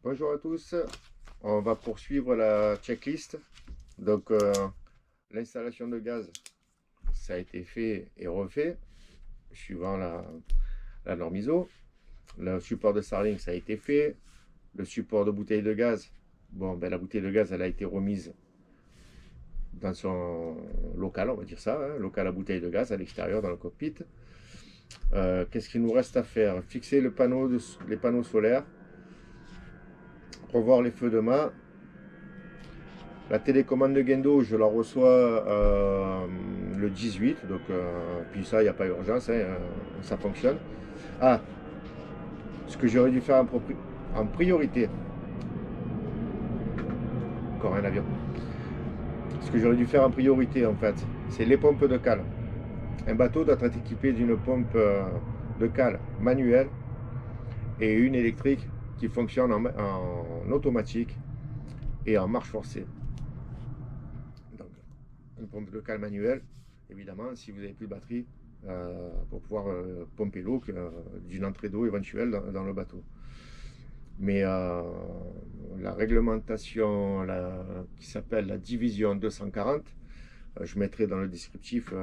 Bonjour à tous, on va poursuivre la checklist. Donc l'installation de gaz, ça a été fait et refait suivant la norme ISO. Le support de Starlink, ça a été fait. Le support de bouteille de gaz, bon, ben, la bouteille de gaz, elle a été remise dans son local, on va dire ça, hein, local à bouteille de gaz à l'extérieur dans le cockpit. Qu'est-ce qu'il nous reste à faire? Fixer les panneaux solaires, revoir les feux de mât. La télécommande de Gendo, je la reçois le 18, donc puis ça, il n'y a pas urgence, hein, ça fonctionne. Ah, ce que j'aurais dû faire en priorité, encore un avion, ce que j'aurais dû faire en priorité en fait, c'est les pompes de cale. Un bateau doit être équipé d'une pompe de cale manuelle et une électrique qui fonctionne en automatique et en marche forcée. Donc, une pompe de cale manuelle, évidemment, si vous n'avez plus de batterie, pour pouvoir pomper l'eau d'une entrée d'eau éventuelle dans le bateau. Mais la réglementation qui s'appelle la division 240, je mettrai dans le descriptif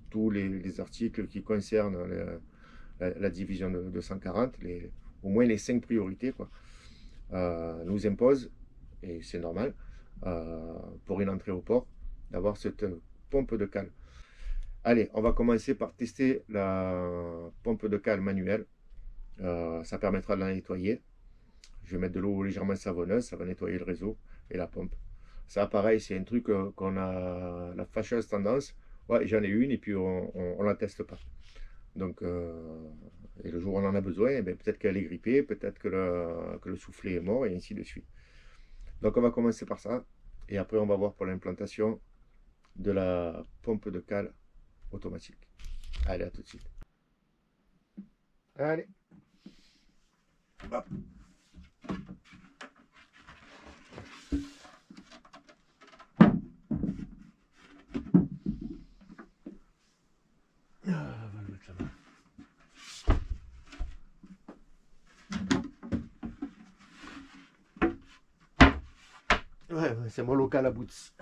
tous les articles qui concernent la division de 240, au moins les 5 priorités, quoi, nous impose, et c'est normal, pour une entrée au port, d'avoir cette pompe de cale. Allez, on va commencer par tester la pompe de cale manuelle. Ça permettra de la nettoyer. Je vais mettre de l'eau légèrement savonneuse, ça va nettoyer le réseau et la pompe. Ça, pareil, c'est un truc qu'on a la fâcheuse tendance. Ouais, j'en ai une et puis on la teste pas. Donc, et le jour où on en a besoin, eh peut-être qu'elle est grippée, peut-être que le soufflet est mort et ainsi de suite. Donc, on va commencer par ça. Et après, on va voir pour l'implantation de la pompe de cale automatique. Allez, à tout de suite. Allez. Hop. On va le mettre là-bas. Ouais, c'est mon local à Boots.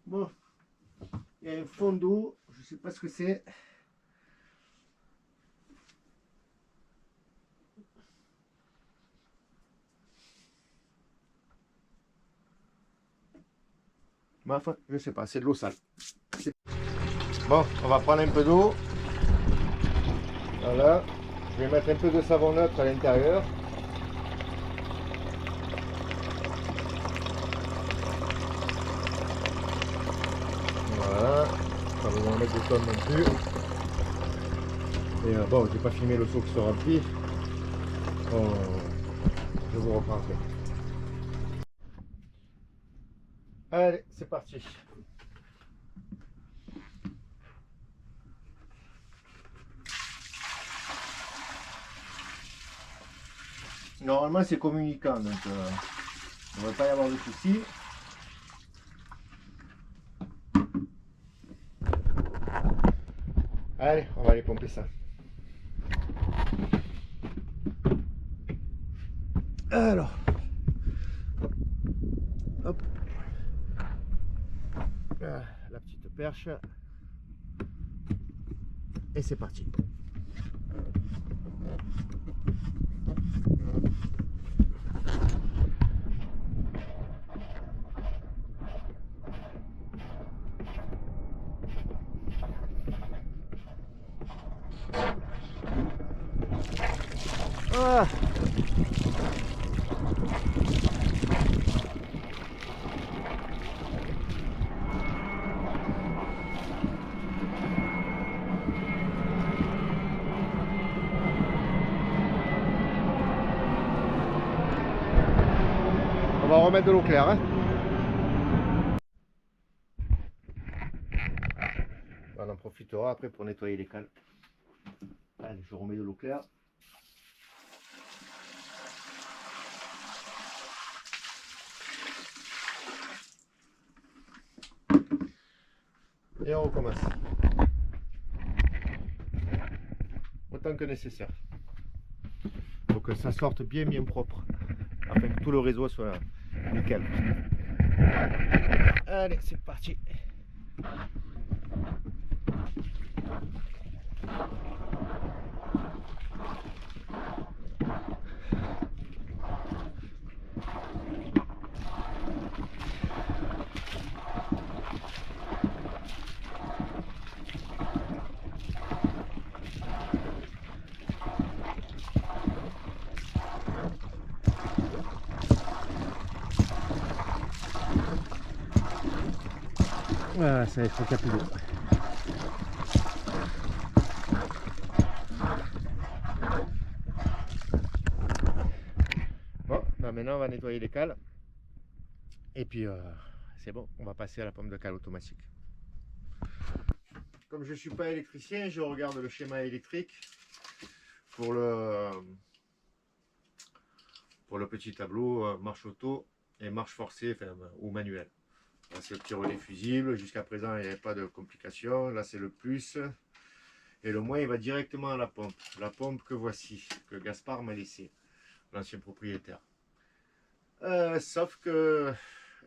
Bon, il y a un fond d'eau, je ne sais pas ce que c'est. Mais enfin, je ne sais pas, c'est de l'eau sale. Bon, on va prendre un peu d'eau. Voilà, je vais mettre un peu de savon neutre à l'intérieur. Voilà, pas besoin de mettre de tonnes non plus. Et bon, je vais pas filmer le seau qui se remplit. Je vous reprends après. Allez, c'est parti. Normalement, c'est communicant, donc il ne devrait pas y avoir de soucis. Allez, on va aller pomper ça. Alors, hop, la petite perche, et c'est parti. Ah. On va remettre de l'eau claire, hein. On en profitera après pour nettoyer les cales. Allez, je remets de l'eau claire. Et on recommence. Autant que nécessaire. Faut que ça sorte bien propre. Afin que tout le réseau soit nickel. Allez, c'est parti. Voilà, ça va être capillé. Bon, ben maintenant on va nettoyer les cales. Et puis c'est bon, on va passer à la pompe de cale automatique. Comme je ne suis pas électricien, je regarde le schéma électrique pour le petit tableau marche auto et marche forcée, enfin, ou manuel. C'est le petit relais fusible. Jusqu'à présent, il n'y avait pas de complications. Là, c'est le plus. Et le moins, il va directement à la pompe. La pompe que voici, que Gaspard m'a laissé, l'ancien propriétaire. Sauf que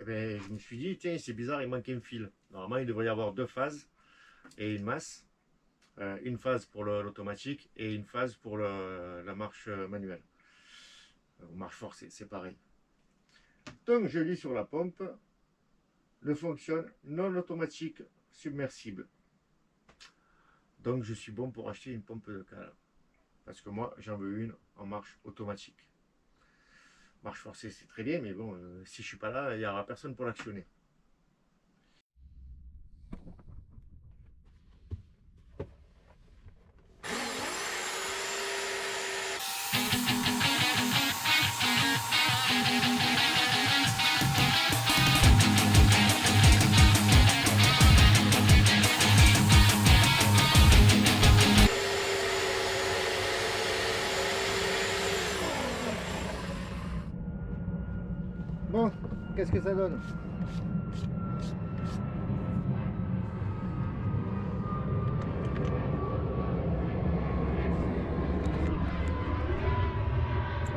eh bien, je me suis dit, tiens, c'est bizarre, il manque un fil. Normalement, il devrait y avoir 2 phases et une masse. Une phase pour l'automatique et une phase pour la marche manuelle. Ou marche forcée, c'est pareil. Donc, je lis sur la pompe. Ne fonctionne non automatique submersible. Donc je suis bon pour acheter une pompe de cale. Parce que moi j'en veux une en marche automatique. Marche forcée c'est très bien, mais bon, si je suis pas là, il n'y aura personne pour l'actionner. Bon, qu'est-ce que ça donne?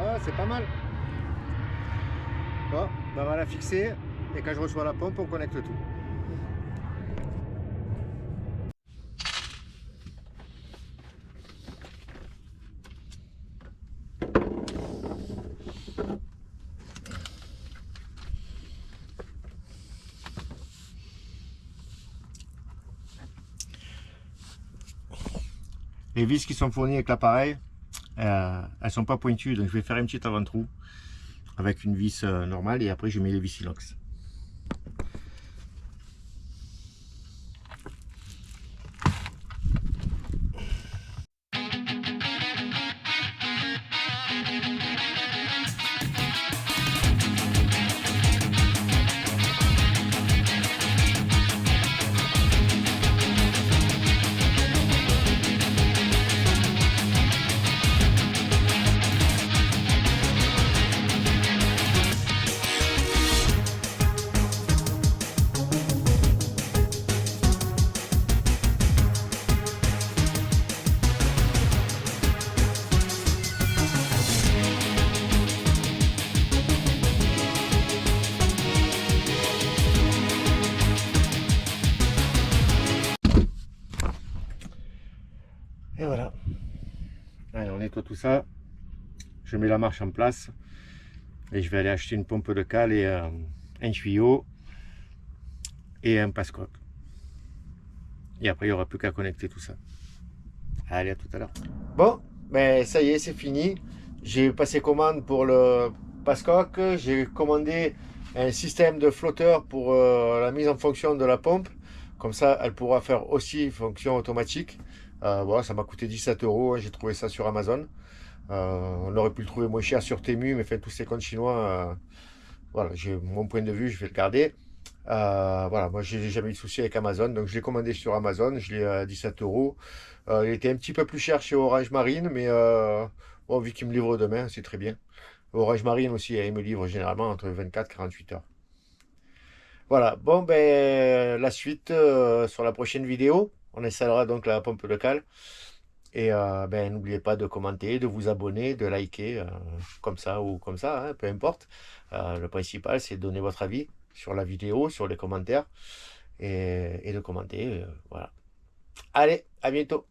Ah, c'est pas mal. Bon, ben on va la fixer et quand je reçois la pompe, on connecte tout. Les vis qui sont fournies avec l'appareil, elles sont pas pointues, donc je vais faire un petit avant-trou avec une vis normale et après je mets les vis inox. Et voilà. Allez, on nettoie tout ça. Je mets la marche en place. Et je vais aller acheter une pompe de cale et un tuyau et un passe-coque. Et après, il n'y aura plus qu'à connecter tout ça. Allez, à tout à l'heure. Bon, ben ça y est, c'est fini. J'ai passé commande pour le passe-coque. J'ai commandé un système de flotteur pour la mise en fonction de la pompe. Comme ça, elle pourra faire aussi fonction automatique. Voilà, ça m'a coûté 17 €. J'ai trouvé ça sur Amazon. On aurait pu le trouver moins cher sur Temu, mais fait tous ces comptes chinois. Voilà, j'ai mon point de vue, je vais le garder. Voilà, moi j'ai jamais eu de souci avec Amazon, donc je l'ai commandé sur Amazon, je l'ai à 17 euros. Il était un petit peu plus cher chez Orange Marine, mais bon, vu qu'il me livre demain, c'est très bien. Orange Marine aussi, il me livre généralement entre 24 et 48 heures. Voilà, bon, ben la suite sur la prochaine vidéo. On installera donc la pompe locale. Et ben, n'oubliez pas de commenter, de vous abonner, de liker, comme ça ou comme ça, hein, peu importe. Le principal, c'est de donner votre avis sur la vidéo, sur les commentaires et de commenter. Voilà. Allez, à bientôt.